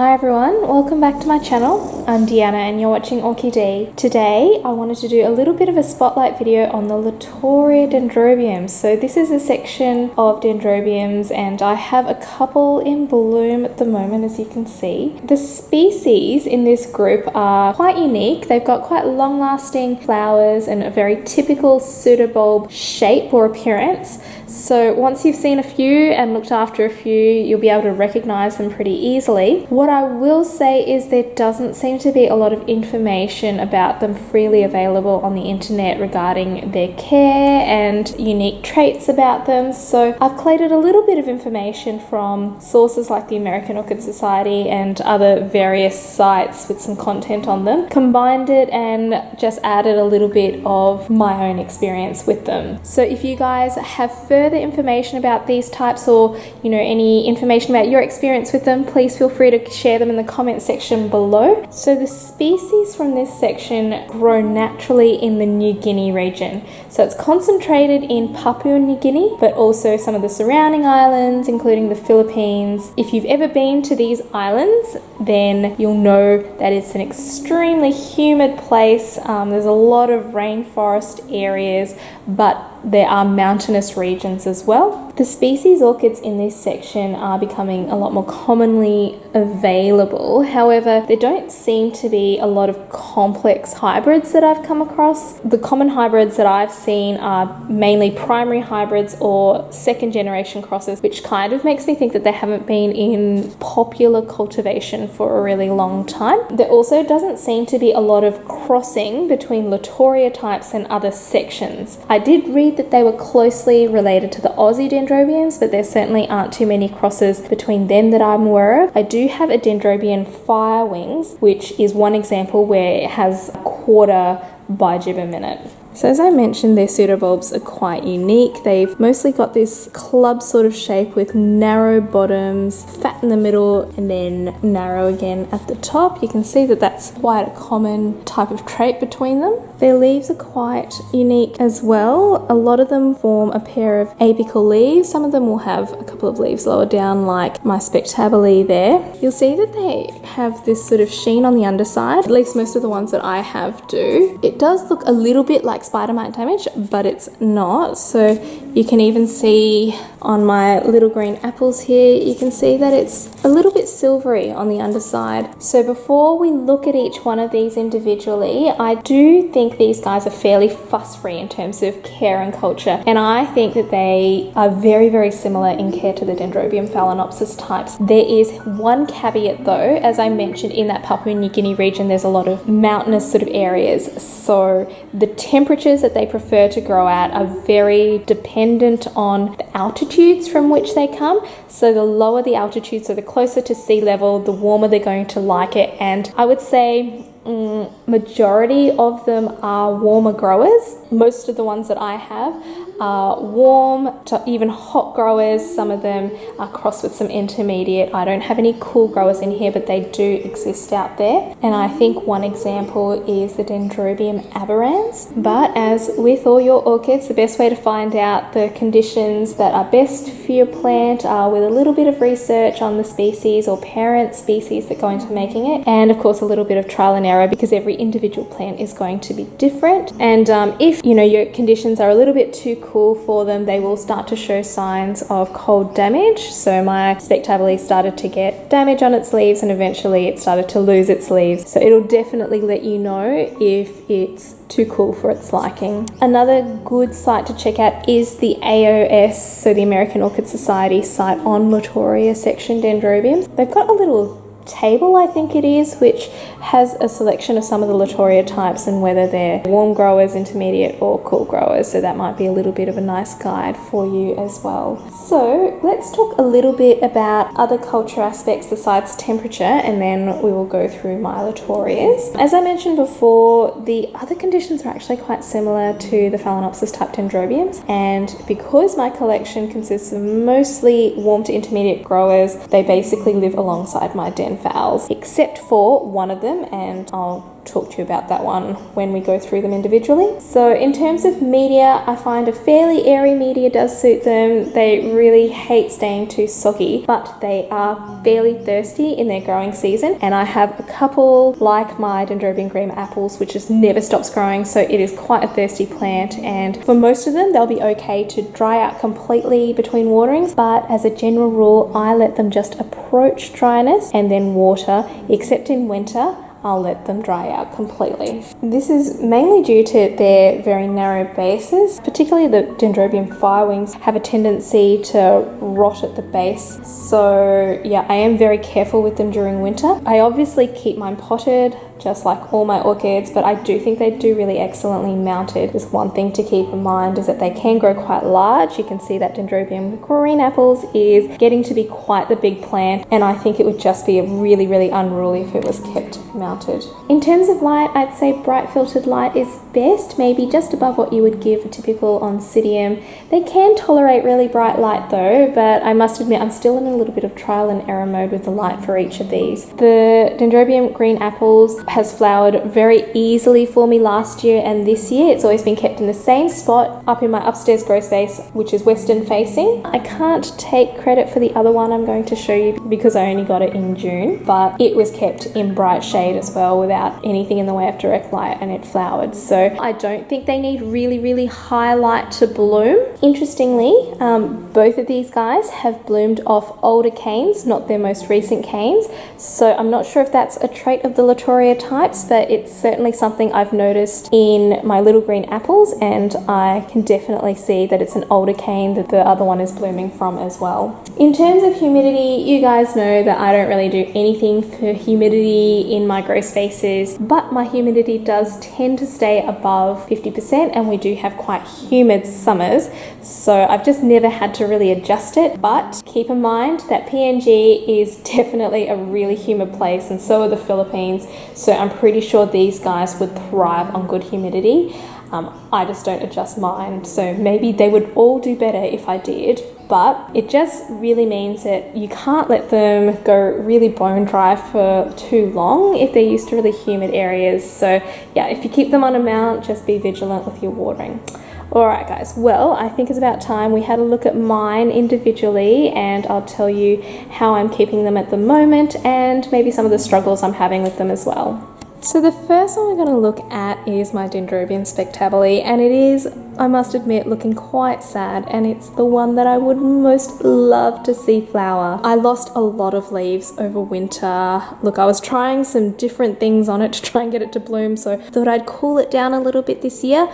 Hi everyone, welcome back to my channel. I'm Deanna and you're watching Orchie D. Today I wanted to do a little bit of a spotlight video on the Latouria Dendrobiums. So this is a section of Dendrobiums and I have a couple in bulb at the moment, as you can see. The species in this group are quite unique. They've got quite long-lasting flowers and a very typical pseudobulb shape or appearance. So once you've seen a few and looked after a few, you'll be able to recognize them pretty easily. What I will say is there doesn't seem to be a lot of information about them freely available on the internet regarding their care and unique traits about them. So I've collated a little bit of information from sources like the American Orchid Society and other various sites with some content on them, combined it and just added a little bit of my own experience with them. So if you guys have further information about these types, or any information about your experience with them, please feel free to share them in the comment section below. So the species from this section grow naturally in the New Guinea region. So it's concentrated in Papua New Guinea, but also some of the surrounding islands, including the Philippines. If you've ever been to these islands, then you'll know that it's an extremely humid place. There's a lot of rainforest areas, but there are mountainous regions as well. The species orchids in this section are becoming a lot more commonly available. However, there don't seem to be a lot of complex hybrids that I've come across. The common hybrids that I've seen are mainly primary hybrids or second generation crosses, which kind of makes me think that they haven't been in popular cultivation for a really long time. There also doesn't seem to be a lot of crossing between Latouria types and other sections. I did read that they were closely related to the Aussie Dendrobiums, but there certainly aren't too many crosses between them that I'm aware of. I do have a Dendrobium firewings, which is one example where it has a quarter bijib a minute. So as I mentioned, their pseudobulbs are quite unique. They've mostly got this club sort of shape with narrow bottoms, fat in the middle, and then narrow again at the top. You can see that that's quite a common type of trait between them. Their leaves are quite unique as well. A lot of them form a pair of apical leaves. Some of them will have a couple of leaves lower down, like my spectabilis there. You'll see that they have this sort of sheen on the underside. At least most of the ones that I have do. It does look a little bit like spider mite damage, but it's not. So you can even see on my little green apples here, you can see that it's a little bit silvery on the underside. So before we look at each one of these individually, I do think these guys are fairly fuss-free in terms of care and culture, and I think that they are very, very similar in care to the Dendrobium phalaenopsis types. There is one caveat though. As I mentioned, in that Papua New Guinea region, there's a lot of mountainous sort of areas, so the temperatures that they prefer to grow at are very dependent on the altitudes from which they come. So the lower the altitude, so the closer to sea level, the warmer they're going to like it. And I would say majority of them are warmer growers. Most of the ones that I have are warm to even hot growers. Some of them are crossed with some intermediate. I don't have any cool growers in here, but they do exist out there. And I think one example is the Dendrobium aberrans. But as with all your orchids, the best way to find out the conditions that are best for your plant are with a little bit of research on the species or parent species that go into making it, and of course a little bit of trial and error, because every individual plant is going to be different. And if your conditions are a little bit too cool for them, they will start to show signs of cold damage. So my spectabilis started to get damage on its leaves and eventually it started to lose its leaves. So it'll definitely let you know if it's too cool for its liking. Another good site to check out is the AOS, so the American Orchid Society site on Latouria section Dendrobiums. They've got a little table, I think it is, which has a selection of some of the Latouria types and whether they're warm growers, intermediate or cool growers. So that might be a little bit of a nice guide for you as well. So let's talk a little bit about other culture aspects besides temperature, and then we will go through my Latourias. As I mentioned before, the other conditions are actually quite similar to the phalaenopsis type Dendrobiums, and because my collection consists of mostly warm to intermediate growers, they basically live alongside my den phals, except for one of them, and I'll talk to you about that one when we go through them individually. So in terms of media, I find a fairly airy media does suit them. They really hate staying too soggy, but they are fairly thirsty in their growing season. And I have a couple like my Dendrobium green apples, which just never stops growing. So it is quite a thirsty plant. And for most of them, they'll be okay to dry out completely between waterings. But as a general rule, I let them just approach dryness and then water, except in winter. I'll let them dry out completely. This is mainly due to their very narrow bases. Particularly the Dendrobium firewings have a tendency to rot at the base. So yeah, I am very careful with them during winter. I obviously keep mine potted, just like all my orchids, but I do think they do really excellently mounted. Just one thing to keep in mind is that they can grow quite large. You can see that Dendrobium green apples is getting to be quite the big plant, and I think it would just be really, really unruly if it was kept mounted. In terms of light, I'd say bright filtered light is best, maybe just above what you would give a typical Oncidium. They can tolerate really bright light though, but I must admit I'm still in a little bit of trial and error mode with the light for each of these. The Dendrobium green apples has flowered very easily for me last year and this year. It's always been kept in the same spot up in my upstairs grow space, which is western facing. I can't take credit for the other one I'm going to show you because I only got it in June, but it was kept in bright shade as well without anything in the way of direct light, and it flowered. So I don't think they need really, really high light to bloom. Interestingly, both of these guys have bloomed off older canes, not their most recent canes. So I'm not sure if that's a trait of the Latouria types, but it's certainly something I've noticed in my little green apples, and I can definitely see that it's an older cane that the other one is blooming from as well. In terms of humidity, you guys know that I don't really do anything for humidity in my grow spaces, but my humidity does tend to stay above 50%, and we do have quite humid summers, so I've just never had to really adjust it. But keep in mind that PNG is definitely a really humid place, and so are the Philippines, so I'm pretty sure these guys would thrive on good humidity. I just don't adjust mine, so maybe they would all do better if I did, but it just really means that you can't let them go really bone dry for too long if they're used to really humid areas. So yeah, if you keep them on a mount, just be vigilant with your watering. Alright guys, well, I think it's about time we had a look at mine individually, and I'll tell you how I'm keeping them at the moment and maybe some of the struggles I'm having with them as well. So the first one we're going to look at is my Dendrobium spectabilis, and it is, I must admit, looking quite sad, and it's the one that I would most love to see flower. I lost a lot of leaves over winter. Look, I was trying some different things on it to try and get it to bloom, so I thought I'd cool it down a little bit this year.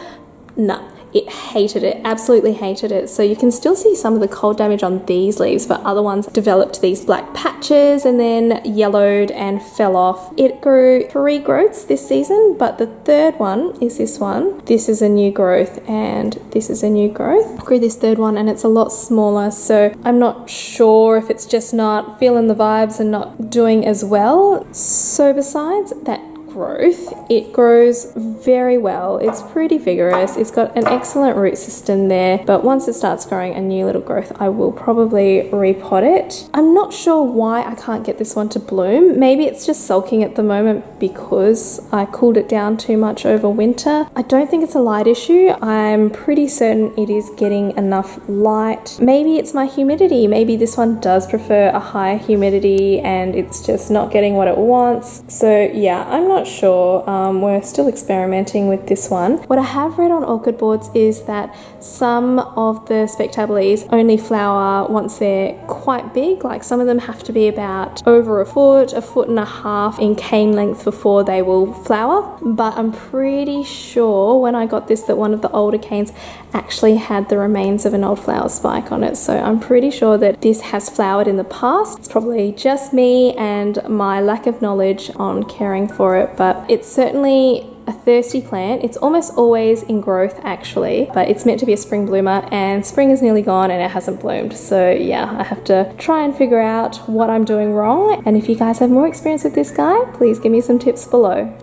No. It hated it, absolutely hated it. So you can still see some of the cold damage on these leaves, but other ones developed these black patches and then yellowed and fell off. It grew 3 growths this season, but the third one is this one. This is a new growth and this is a new growth. I grew this third one and it's a lot smaller, so I'm not sure if it's just not feeling the vibes and not doing as well. So besides that growth, it grows very well. It's pretty vigorous. It's got an excellent root system there, but once it starts growing a new little growth, I will probably repot it. I'm not sure why I can't get this one to bloom. Maybe it's just sulking at the moment because I cooled it down too much over winter. I don't think it's a light issue. I'm pretty certain it is getting enough light. Maybe it's my humidity. Maybe this one does prefer a higher humidity and it's just not getting what it wants. So yeah, I'm not sure. We're still experimenting with this one. What I have read on orchid boards is that some of the spectabilis only flower once they're quite big. Like some of them have to be about over a foot and a half in cane length before they will flower. But I'm pretty sure when I got this that one of the older canes actually had the remains of an old flower spike on it. So I'm pretty sure that this has flowered in the past. It's probably just me and my lack of knowledge on caring for it, but it's certainly a thirsty plant. It's almost always in growth actually, but it's meant to be a spring bloomer and spring is nearly gone and it hasn't bloomed. So yeah, I have to try and figure out what I'm doing wrong. And if you guys have more experience with this guy, please give me some tips below.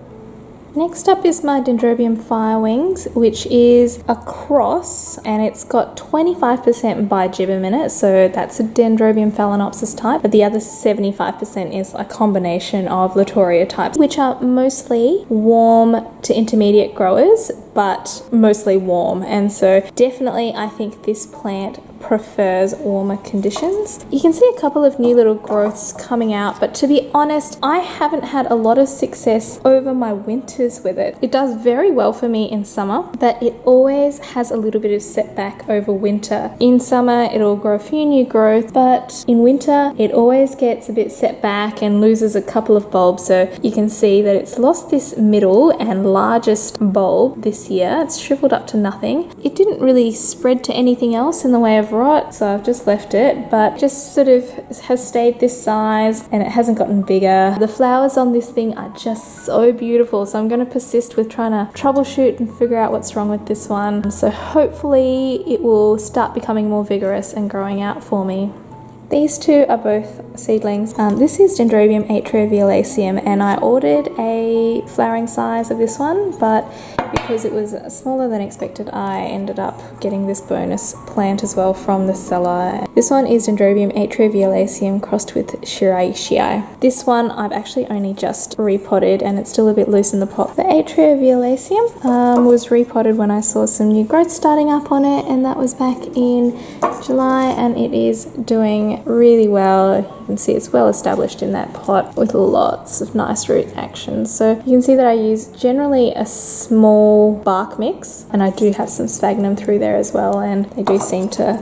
Next up is my Dendrobium firewings, which is a cross, and it's got 25% bigibbum in it, so that's a Dendrobium phalaenopsis type, but the other 75% is a combination of Latouria types, which are mostly warm to intermediate growers, but mostly warm, and so definitely I think this plant prefers warmer conditions. You can see a couple of new little growths coming out, but to be honest, I haven't had a lot of success over my winters with it. It does very well for me in summer, but it always has a little bit of setback over winter. In summer, it'll grow a few new growths, but in winter, it always gets a bit set back and loses a couple of bulbs. So you can see that it's lost this middle and largest bulb this year. It's shriveled up to nothing. It didn't really spread to anything else in the way of rot, so I've just left it, but just sort of has stayed this size and it hasn't gotten bigger. The flowers on this thing are just so beautiful, so I'm going to persist with trying to troubleshoot and figure out what's wrong with this one. So hopefully it will start becoming more vigorous and growing out for me. These two are both seedlings. This is Dendrobium atrioviolaceum, and I ordered a flowering size of this one, but because it was smaller than expected, I ended up getting this bonus plant as well from the seller. This one is Dendrobium atrioviolaceum crossed with Shiraiishii. This one I've actually only just repotted and it's still a bit loose in the pot. The atrioviolaceum was repotted when I saw some new growth starting up on it, and that was back in July, and it is doing really well. You can see it's well established in that pot with lots of nice root action. So you can see that I use generally a small bark mix, and I do have some sphagnum through there as well, and they do seem to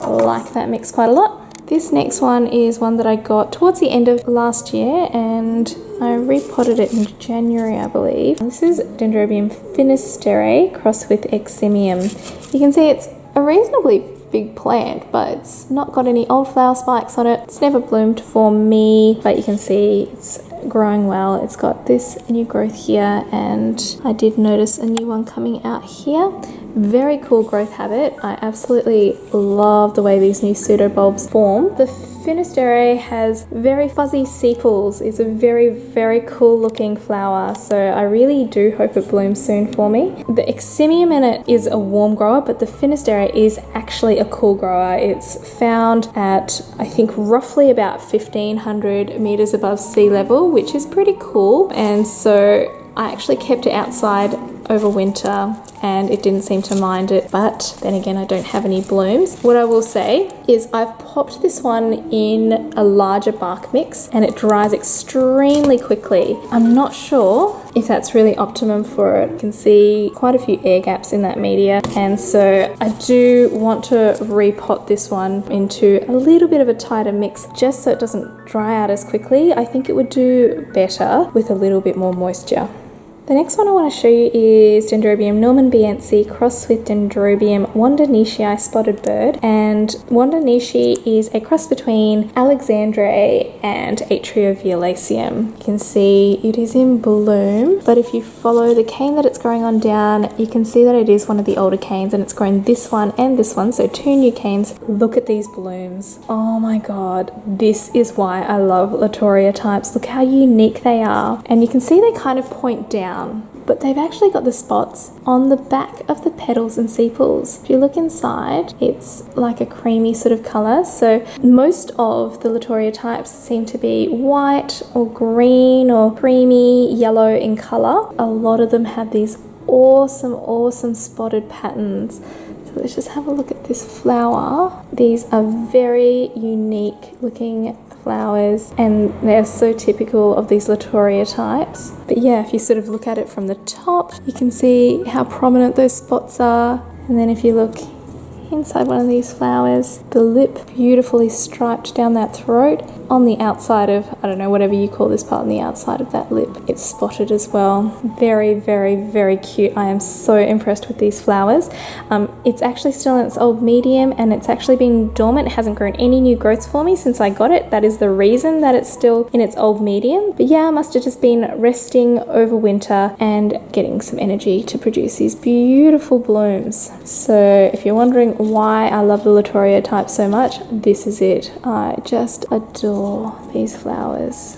like that mix quite a lot. This next one is one that I got towards the end of last year, and I repotted it in January, I believe. This is Dendrobium finistere crossed with Eximium. You can see it's a reasonably big plant, but it's not got any old flower spikes on it. It's never bloomed for me, but you can see it's growing well. It's got this new growth here, and I did notice a new one coming out here. Very cool growth habit. I absolutely love the way these new pseudobulbs form. The finistere has very fuzzy sepals. It's a very cool looking flower, so I really do hope it blooms soon for me. The Eximium in it is a warm grower, but the finistere is actually a cool grower. It's found at, I think, roughly about 1,500 meters above sea level, which is pretty cool, and so I actually kept it outside over winter and it didn't seem to mind it, but then again I don't have any blooms. What I will say is I've popped this one in a larger bark mix and it dries extremely quickly. I'm not sure if that's really optimum for it. You can see quite a few air gaps in that media, and so I do want to repot this one into a little bit of a tighter mix just so it doesn't dry out as quickly. I think it would do better with a little bit more moisture. The next one I want to show you is Dendrobium BNC crossed with Dendrobium wandaneeshii spotted bird, and wandaneeshii is a cross between Alexandrae and atrioviolaceum. You can see it is in bloom, but if you follow the cane that it's growing on down, you can see that it is one of the older canes, and it's grown this one and this one, so two new canes. Look at these blooms. Oh my god, this is why I love Latouria types. Look how unique they are, and you can see they kind of point down, but they've actually got the spots on the back of the petals and sepals. If you look inside, it's like a creamy sort of colour. So most of the Latouria types seem to be white or green or creamy yellow in colour. A lot of them have these awesome spotted patterns. So let's just have a look at this flower. These are very unique looking flowers, and they're so typical of these Latouria types. But yeah, if you sort of look at it from the top, you can see how prominent those spots are. And then if you look inside one of these flowers, the lip beautifully striped down that throat. On the outside of, I don't know, whatever you call this part, on the outside of that lip, it's spotted as well. Very cute. I am so impressed with these flowers. It's actually still in its old medium, and it's actually been dormant. It hasn't grown any new growths for me since I got it. That is the reason that it's still in its old medium. But yeah, I must have just been resting over winter and getting some energy to produce these beautiful blooms. So if you're wondering why I love the Latouria type so much, this is it. I just adore these flowers.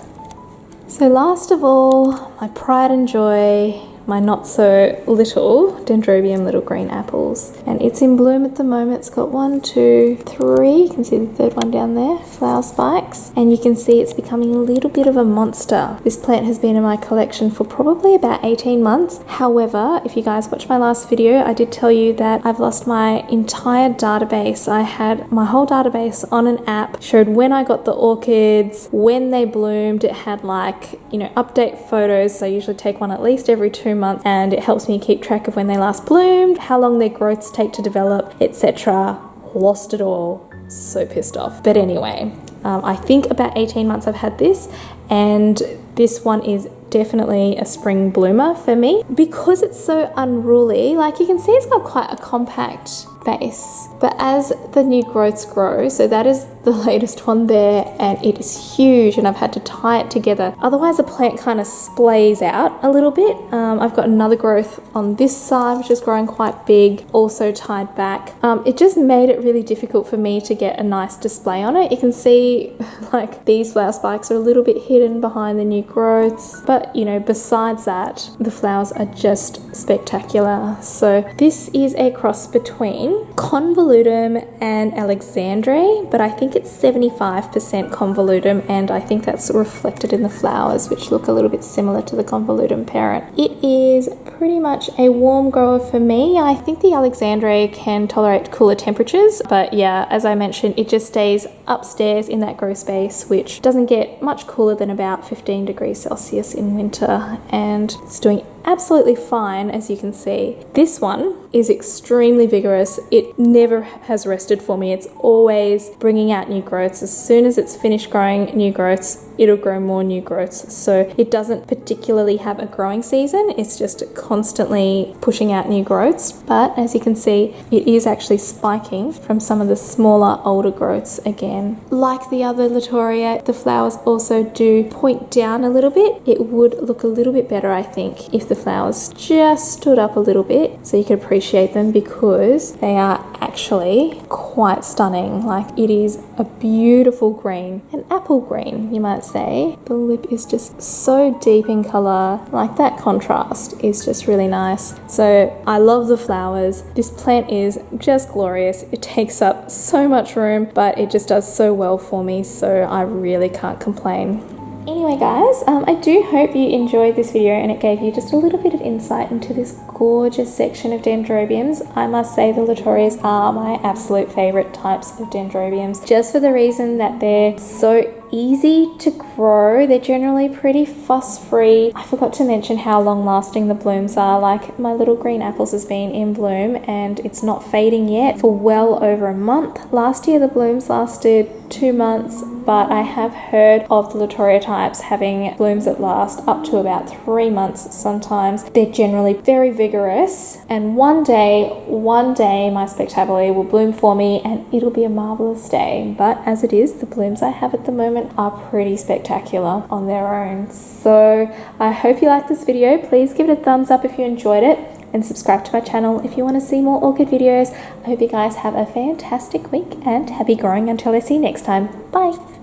So last of all, my pride and joy, my not so little Dendrobium little green apples. And it's in bloom at the moment. It's got 1, 2, 3. You can see the third one down there, flower spikes. And you can see it's becoming a little bit of a monster. This plant has been in my collection for probably about 18 months. However, if you guys watched my last video, I did tell you that I've lost my entire database. I had my whole database on an app, showed when I got the orchids, when they bloomed. It had like, you know, update photos. So I usually take one at least every 2 months, and it helps me keep track of when they last bloomed, how long their growths take to develop, etc. Lost it all. So pissed off. But anyway, I think about 18 months I've had this, and this one is definitely a spring bloomer for me because it's so unruly. Like you can see, it's got quite a compact base, but as the new growths grow, so that is the latest one there, and it is huge, and I've had to tie it together, otherwise the plant kind of splays out a little bit. I've got another growth on this side which is growing quite big, also tied back. It just made it really difficult for me to get a nice display on it. You can see like these flower spikes are a little bit hidden behind the new growths, but you know, besides that, the flowers are just spectacular. So this is a cross between convolutum and alexandre, but I think it's 75% convolutum, and I think that's reflected in the flowers, which look a little bit similar to the convolutum parent. It is pretty much a warm grower for me. I think the alexandre can tolerate cooler temperatures, but yeah, as I mentioned, it just stays upstairs in that grow space, which doesn't get much cooler than about 15 degrees Celsius in winter, and it's doing absolutely fine. As you can see, this one is extremely vigorous. It never has rested for me. It's always bringing out new growths. As soon as it's finished growing new growths, it'll grow more new growths. So it doesn't particularly have a growing season. It's just constantly pushing out new growths. But as you can see, it is actually spiking from some of the smaller, older growths again. Like the other Latouria, the flowers also do point down a little bit. It would look a little bit better, I think, if the flowers just stood up a little bit so you could appreciate them, because they are actually quite stunning. Like, it is a beautiful green, an apple green, you might say. The lip is just so deep in color. Like, that contrast is just really nice. So I love the flowers. This plant is just glorious. It takes up so much room, but it just does so well for me, so I really can't complain. Anyway guys, I do hope you enjoyed this video and it gave you just a little bit of insight into this gorgeous section of Dendrobiums. I must say the Latourias are my absolute favourite types of Dendrobiums, just for the reason that they're so easy to grow. They're generally pretty fuss-free. I forgot to mention how long-lasting the blooms are. Like, my little green apples has been in bloom and it's not fading yet for well over a month. Last year the blooms lasted 2 months, but I have heard of the Latouria types having blooms that last up to about 3 months sometimes. They're generally very vigorous, and one day my spectabilis will bloom for me and it'll be a marvelous day. But as it is, the blooms I have at the moment are pretty spectacular on their own. So I hope you liked this video. Please give it a thumbs up if you enjoyed it, and subscribe to my channel if you want to see more orchid videos. I hope you guys have a fantastic week and happy growing until I see you next time. Bye!